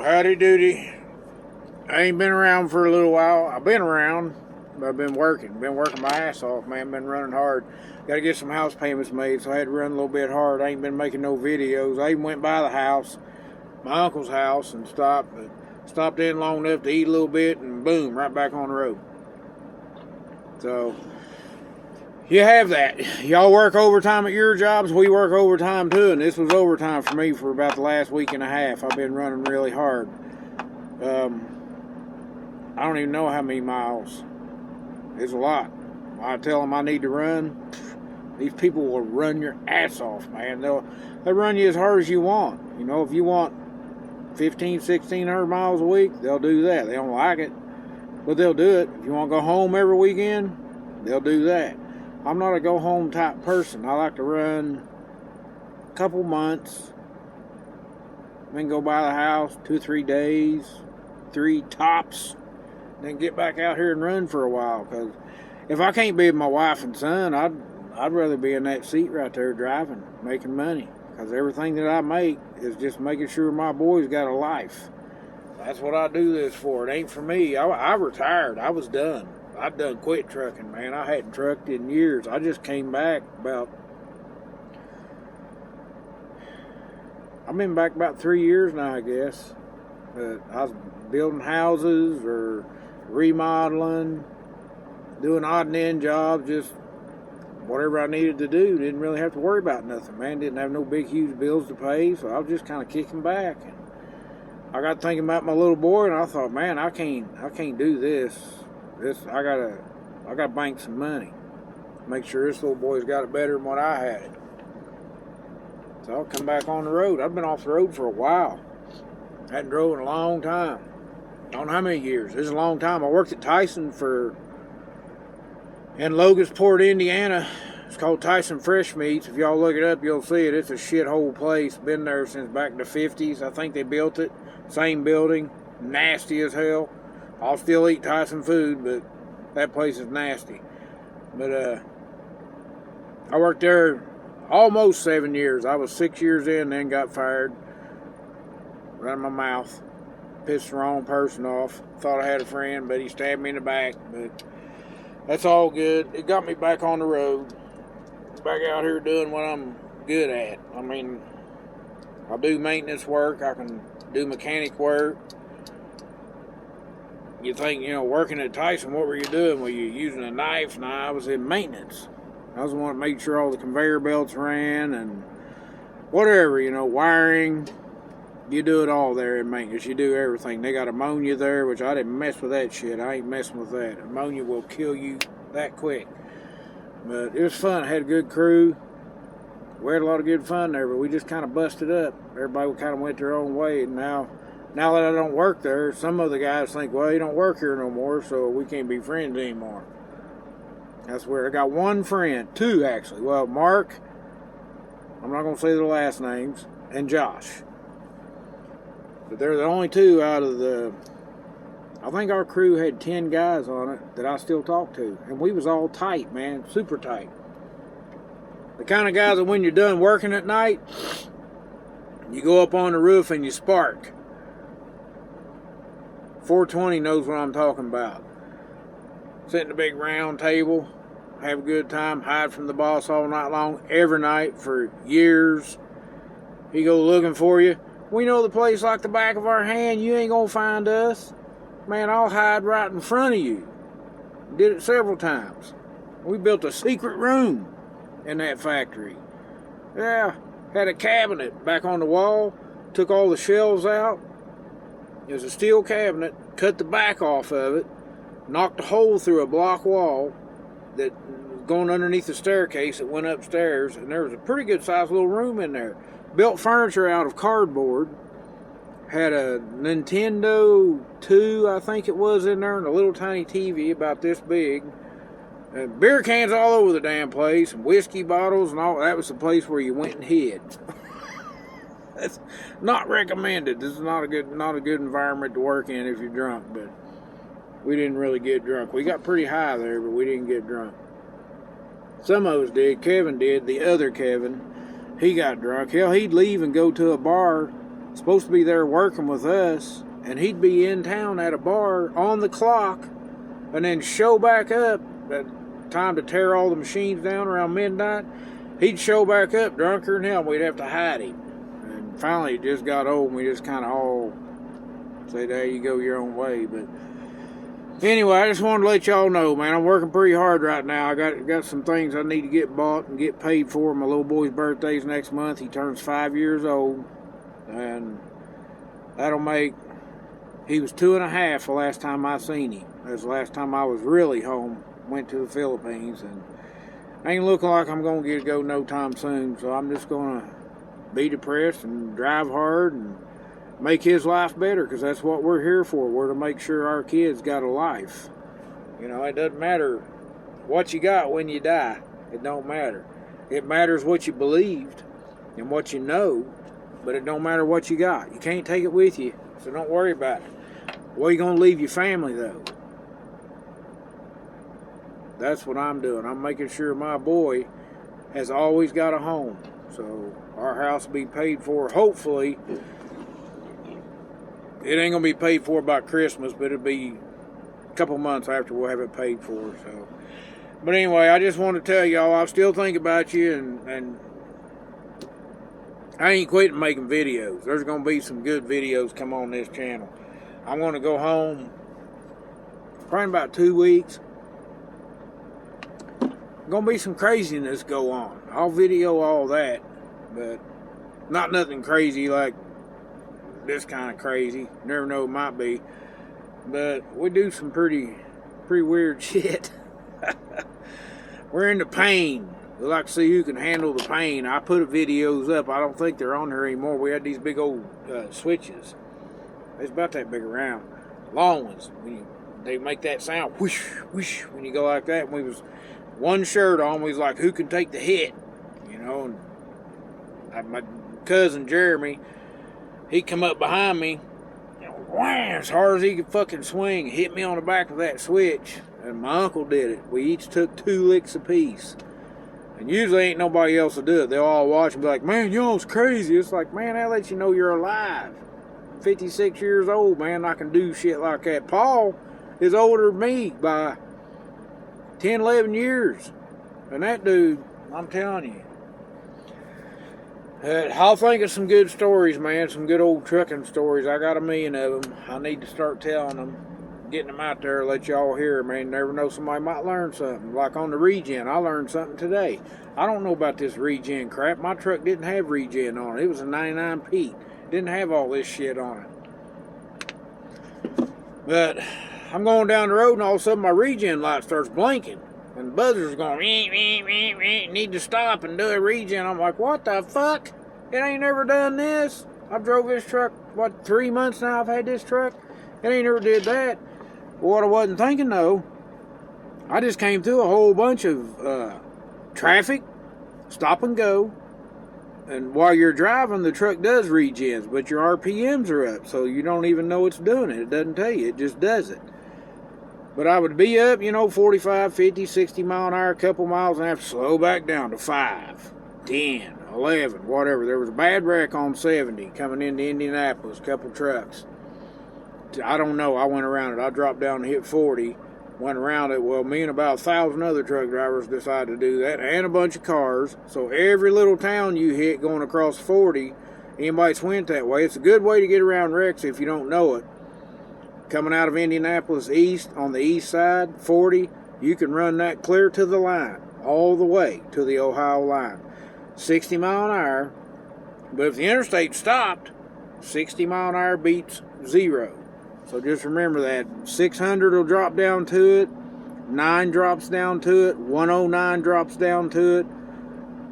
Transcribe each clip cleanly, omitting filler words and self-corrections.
howdy doody. I ain't been around for a little while. I've been around, but I've been working. Been working my ass off, man. Been running hard. Got to get some house payments made, so I had to run a little bit hard. I ain't been making no videos. I even went by the house, my uncle's house, and stopped in long enough to eat a little bit, and boom, right back on the road. So, you have that. Y'all work overtime at your jobs. We work overtime too, and this was overtime for me for about the last week and a half. I've been running really hard. I don't even know how many miles. It's a lot. I tell them I need to run. These people will run your ass off, man. They'll run you as hard as you want. You know, if you want 1,600 miles a week, they'll do that. They don't like it, but they'll do it. If you want to go home every weekend, they'll do that. I'm not a go home type person. I like to run a couple months, then go by the house 2 or 3 days, 3 tops, then get back out here and run for a while. Because if I can't be with my wife and son, I'd rather be in that seat right there driving, making money. Because everything that I make is just making sure my boys got a life. That's what I do this for. It ain't for me. I retired. I was done. I'd done quit trucking, man. I hadn't trucked in years. I just came back I've been back about 3 years now, I guess. I was building houses or remodeling, doing odd and end jobs, just whatever I needed to do. Didn't really have to worry about nothing, man. Didn't have no big, huge bills to pay, so I was just kind of kicking back. And I got thinking about my little boy, and I thought, man, I can't do this. I gotta bank some money. Make sure this little boy's got it better than what I had it. So I'll come back on the road. I've been off the road for a while. Hadn't drove in a long time. I don't know how many years. This is a long time. I worked at Tyson in Logansport, Indiana. It's called Tyson Fresh Meats. If y'all look it up, you'll see it. It's a shithole place. Been there since back in the 50s. I think they built it. Same building. Nasty as hell. I'll still eat Tyson food, but that place is nasty. But I worked there almost 7 years. I was 6 years in, then got fired. Ran my mouth. Pissed the wrong person off. Thought I had a friend, but he stabbed me in the back. But that's all good. It got me back on the road. Back out here doing what I'm good at. I mean, I do maintenance work. I can do mechanic work. You think, working at Tyson, what were you doing? Were you using a knife? No, I was in maintenance. I was the one that made sure all the conveyor belts ran and whatever, wiring. You do it all there in maintenance. You do everything. They got ammonia there, which I didn't mess with that shit. I ain't messing with that. Ammonia will kill you that quick. But it was fun. I had a good crew. We had a lot of good fun there, but we just kind of busted up. Everybody kind of went their own way, and now that I don't work there, some of the guys think, well, you don't work here no more, so we can't be friends anymore. That's where I got one friend, 2 actually. Well, Mark, I'm not going to say their last names, and Josh. But they're the only 2 out of I think our crew had 10 guys on it that I still talk to. And we was all tight, man, super tight. The kind of guys that when you're done working at night, you go up on the roof and you spark. 420 knows what I'm talking about. Sit in a big round table, have a good time, hide from the boss all night long, every night for years. He go looking for you. We know the place like the back of our hand. You ain't gonna find us. Man, I'll hide right in front of you. Did it several times. We built a secret room in that factory. Yeah, had a cabinet back on the wall. Took all the shelves out. It was a steel cabinet, cut the back off of it, knocked a hole through a block wall that was going underneath the staircase that went upstairs, and there was a pretty good sized little room in there. Built furniture out of cardboard, had a Nintendo 2, I think it was, in there, and a little tiny TV about this big. And beer cans all over the damn place, and whiskey bottles and all. That was the place where you went and hid. That's not recommended. This is not a good environment to work in if you're drunk, but we didn't really get drunk. We got pretty high there, but we didn't get drunk. Some of us did. Kevin did. The other Kevin, he got drunk. Hell, he'd leave and go to a bar supposed to be there working with us, and he'd be in town at a bar on the clock, and then show back up at time to tear all the machines down around midnight. He'd show back up drunker than hell, and we'd have to hide him. And finally it just got old, and we just kind of all say, there you go your own way. But anyway, I just wanted to let y'all know, man, I'm working pretty hard right now. I got some things I need to get bought and get paid for. My little boy's birthday's next month. He turns 5 years old, and that'll make, he was 2.5 the last time I seen him. That was the last time I was really home. Went to the Philippines, and ain't looking like I'm gonna get to go no time soon. So I'm just gonna be depressed and drive hard and make his life better, because that's what we're here for. We're to make sure our kids got a life. You know, it doesn't matter what you got when you die. It don't matter. It matters what you believed and what you know, but it don't matter what you got. You can't take it with you, so don't worry about it. Where you gonna leave your family though? That's what I'm doing. I'm making sure my boy has always got a home. So our house will be paid for. Hopefully, it ain't going to be paid for by Christmas, but it'll be a couple months after we'll have it paid for. So, but anyway, I just want to tell y'all, I still think about you, and I ain't quitting making videos. There's going to be some good videos come on this channel. I'm going to go home probably in about 2 weeks. Gonna be some craziness go on. I'll video all that, but not nothing crazy like this kind of crazy. Never know, it might be. But we do some pretty weird shit. We're into pain. We like to see who can handle the pain. I put videos up. I don't think they're on here anymore. We had these big old switches. It's about that big around. Long ones. They make that sound whoosh, whoosh, when you go like that. And we was one shirt on, we was like, who can take the hit? You know, and my cousin Jeremy, he come up behind me, and wham, as hard as he could fucking swing, hit me on the back of that switch, and my uncle did it. We each took 2 licks apiece. And usually ain't nobody else to do it. They'll all watch and be like, man, y'all's crazy. It's like, man, that lets you know you're alive. 56 years old, man, I can do shit like that. Paul is older than me by 10, 11 years. And that dude, I'm telling you. I'll think of some good stories, man. Some good old trucking stories. I got a million of them. I need to start telling them. Getting them out there, let y'all hear, man. You never know, somebody might learn something. Like on the regen, I learned something today. I don't know about this regen crap. My truck didn't have regen on it. It was a 99 Pete. Didn't have all this shit on it. But I'm going down the road, and all of a sudden my regen light starts blinking. And the buzzer's going, need to stop and do a regen. I'm like, what the fuck? It ain't never done this. I've drove this truck, 3 months now I've had this truck. It ain't never did that. What I wasn't thinking though, I just came through a whole bunch of traffic, stop and go. And while you're driving, the truck does regens, but your RPMs are up, so you don't even know it's doing it. It doesn't tell you, it just does it. But I would be up, 45, 50, 60 mile an hour, a couple miles, and have to slow back down to 5, 10, 11, whatever. There was a bad wreck on 70 coming into Indianapolis, a couple trucks. I don't know, I went around it. I dropped down and hit 40, went around it. Well, me and about 1,000 other truck drivers decided to do that, and a bunch of cars. So every little town you hit going across 40, anybody's went that way. It's a good way to get around wrecks if you don't know it. Coming out of Indianapolis east, on the east side, 40, you can run that clear to the line, all the way to the Ohio line. 60 mile an hour, but if the interstate stopped, 60 mile an hour beats 0. So just remember that. 600 will drop down to it, 9 drops down to it, 109 drops down to it.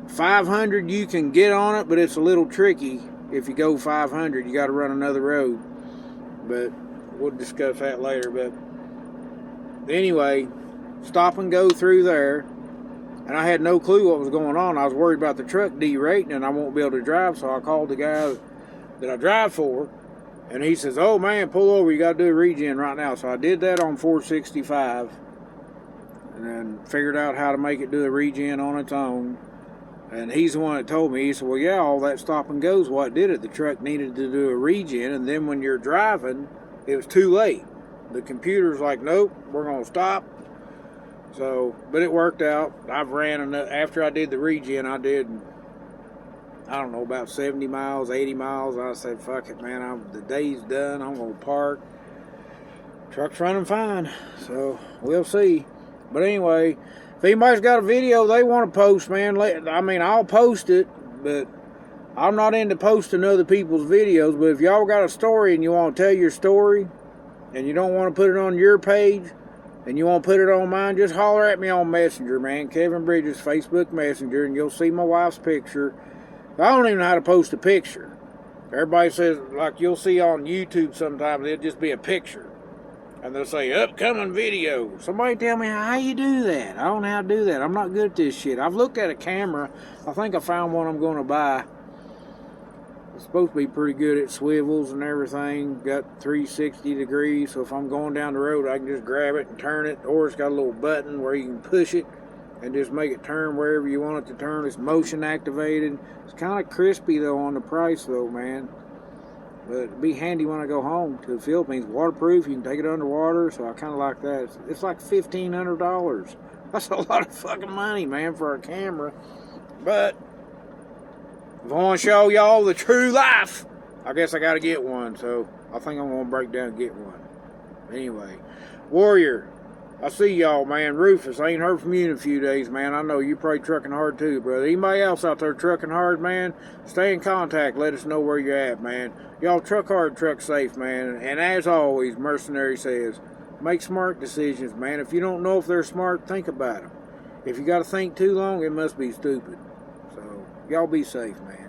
500 you can get on it, but it's a little tricky. If you go 500, you got to run another road. But we'll discuss that later. But anyway, stop and go through there. And I had no clue what was going on. I was worried about the truck derating and I won't be able to drive, so I called the guy that I drive for. And he says, oh man, pull over, you got to do a regen right now. So I did that on 465 and then figured out how to make it do a regen on its own. And he's the one that told me. He said, well, yeah, all that stop and go's what did it. The truck needed to do a regen, and then when you're driving, it was too late. The computer's like, nope, we're going to stop. So, but it worked out. I've ran enough. After I did the regen, I did, I don't know, about 70 miles, 80 miles. I said, fuck it, man. The day's done. I'm going to park. Truck's running fine. So, we'll see. But anyway, if anybody's got a video they want to post, man, I mean, I'll post it, but I'm not into posting other people's videos. But if y'all got a story and you want to tell your story and you don't want to put it on your page and you want to put it on mine, just holler at me on Messenger, man. Kevin Bridges, Facebook Messenger, and you'll see my wife's picture. I don't even know how to post a picture. Everybody says, like you'll see on YouTube sometimes, it'll just be a picture. And they'll say, upcoming video. Somebody tell me how you do that. I don't know how to do that. I'm not good at this shit. I've looked at a camera. I think I found one I'm going to buy. It's supposed to be pretty good at swivels and everything. Got 360 degrees. So if I'm going down the road, I can just grab it and turn it. Or it's got a little button where you can push it and just make it turn wherever you want it to turn. It's motion activated. It's kind of crispy, though, on the price, though, man. But it'd be handy when I go home to the Philippines. Waterproof, you can take it underwater, so I kind of like that. It's like $1,500. That's a lot of fucking money, man, for a camera. But if I want to show y'all the true life, I guess I got to get one. So I think I'm going to break down and get one. Anyway, Warrior, I see y'all, man. Rufus, I ain't heard from you in a few days, man. I know you probably trucking hard too, brother. Anybody else out there trucking hard, man, stay in contact. Let us know where you're at, man. Y'all truck hard, truck safe, man. And as always, Mercenary says, make smart decisions, man. If you don't know if they're smart, think about them. If you got to think too long, it must be stupid. So, y'all be safe, man.